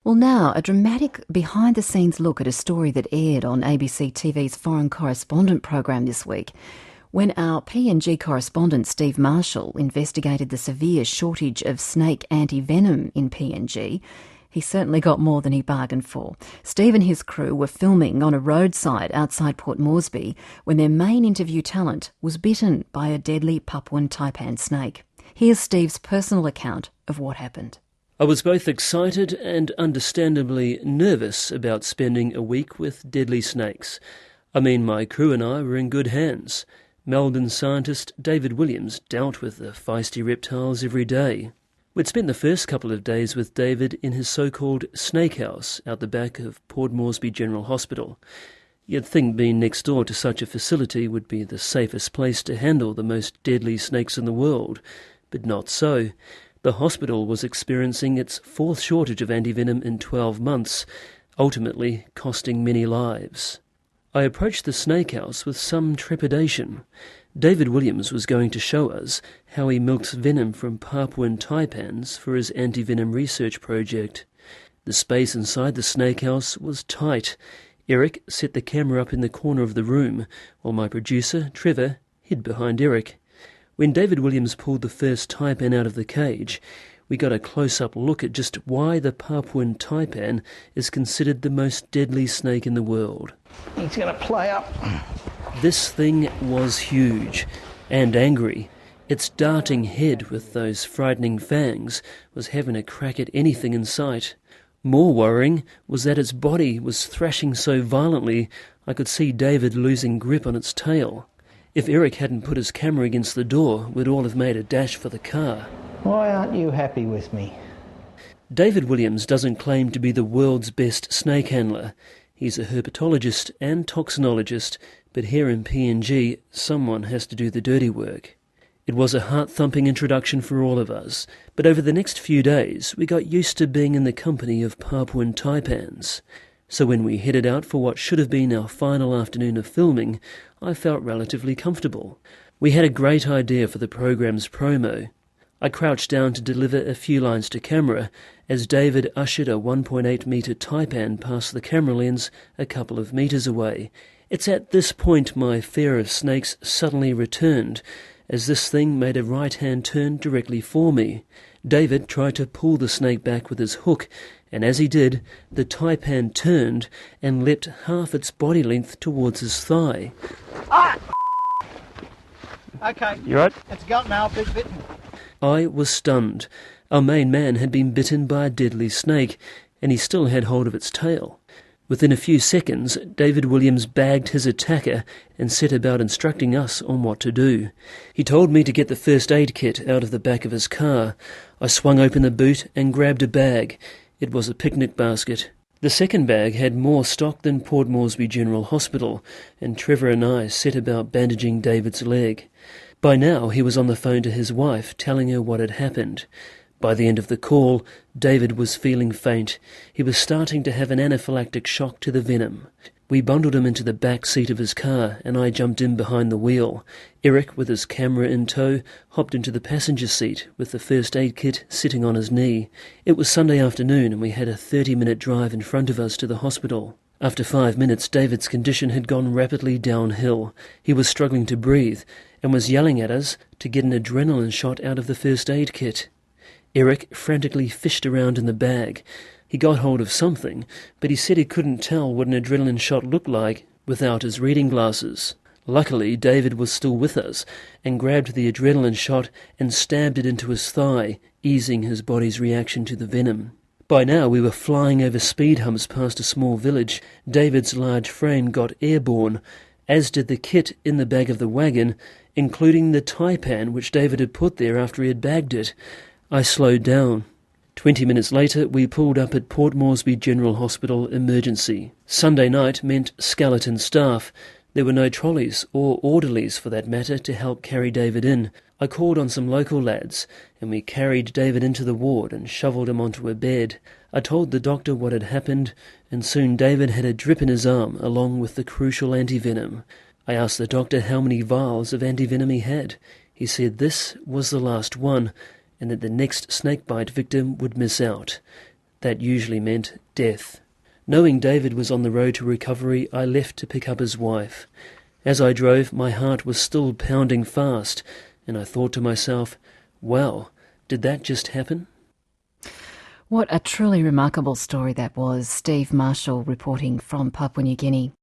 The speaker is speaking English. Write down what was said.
Well, now, a dramatic behind-the-scenes look at a story that aired on ABC TV's Foreign Correspondent program this week, when our PNG correspondent Steve Marshall investigated the severe shortage of snake anti-venom in PNG. He certainly got more than he bargained for. Steve and his crew were filming on a roadside outside Port Moresby when their main interview talent was bitten by a deadly Papuan taipan snake. Here's Steve's personal account of what happened. I was both excited and understandably nervous about spending a week with deadly snakes. I mean, my crew and I were in good hands. Melbourne scientist David Williams dealt with the feisty reptiles every day. We'd spent the first couple of days with David in his so-called snake house out the back of Port Moresby General Hospital. You'd think being next door to such a facility would be the safest place to handle the most deadly snakes in the world, but not so. The hospital was experiencing its fourth shortage of antivenom in 12 months, ultimately costing many lives. I approached the snake house with some trepidation. David Williams was going to show us how he milks venom from Papuan taipans for his antivenom research project. The space inside the snake house was tight. Eric set the camera up in the corner of the room, while my producer, Trevor, hid behind Eric. When David Williams pulled the first taipan out of the cage, we got a close-up look at just why the Papuan taipan is considered the most deadly snake in the world. He's going to play up. This thing was huge and angry. Its darting head with those frightening fangs was having a crack at anything in sight. More worrying was that its body was thrashing so violently I could see David losing grip on its tail. If Eric hadn't put his camera against the door, we'd all have made a dash for the car. Why aren't you happy with me? David Williams doesn't claim to be the world's best snake handler. He's a herpetologist and toxinologist, but here in PNG, someone has to do the dirty work. It was a heart-thumping introduction for all of us, but over the next few days, we got used to being in the company of Papuan taipans. So when we headed out for what should have been our final afternoon of filming, I felt relatively comfortable. We had a great idea for the program's promo. I crouched down to deliver a few lines to camera as David ushered a 1.8-metre taipan past the camera lens a couple of metres away. It's at this point my fear of snakes suddenly returned, as this thing made a right-hand turn directly for me. David tried to pull the snake back with his hook, and as he did, the taipan turned and leapt half its body length towards his thigh. Ah! Okay. You right? It's got now, big bitten. I was stunned. Our main man had been bitten by a deadly snake, and he still had hold of its tail. Within a few seconds, David Williams bagged his attacker and set about instructing us on what to do. He told me to get the first aid kit out of the back of his car. I swung open the boot and grabbed a bag. It was a picnic basket. The second bag had more stock than Port Moresby General Hospital, and Trevor and I set about bandaging David's leg. By now he was on the phone to his wife, telling her what had happened. By the end of the call, David was feeling faint. He was starting to have an anaphylactic shock to the venom. We bundled him into the back seat of his car, and I jumped in behind the wheel. Eric, with his camera in tow, hopped into the passenger seat, with the first aid kit sitting on his knee. It was Sunday afternoon, and we had a 30-minute drive in front of us to the hospital. After 5 minutes, David's condition had gone rapidly downhill. He was struggling to breathe, and was yelling at us to get an adrenaline shot out of the first aid kit. Eric frantically fished around in the bag. He got hold of something, but he said he couldn't tell what an adrenaline shot looked like without his reading glasses. Luckily, David was still with us and grabbed the adrenaline shot and stabbed it into his thigh, easing his body's reaction to the venom. By now we were flying over speed humps past a small village. David's large frame got airborne, as did the kit in the back of the wagon, including the taipan which David had put there after he had bagged it. I slowed down. 20 minutes later, we pulled up at Port Moresby General Hospital emergency. Sunday night meant skeleton staff. There were no trolleys, or orderlies for that matter, to help carry David in. I called on some local lads, and we carried David into the ward and shovelled him onto a bed. I told the doctor what had happened, and soon David had a drip in his arm along with the crucial antivenom. I asked the doctor how many vials of antivenom he had. He said this was the last one, and that the next snakebite victim would miss out. That usually meant death. Knowing David was on the road to recovery, I left to pick up his wife. As I drove, my heart was still pounding fast, and I thought to myself, wow, did that just happen? What a truly remarkable story that was. Steve Marshall reporting from Papua New Guinea.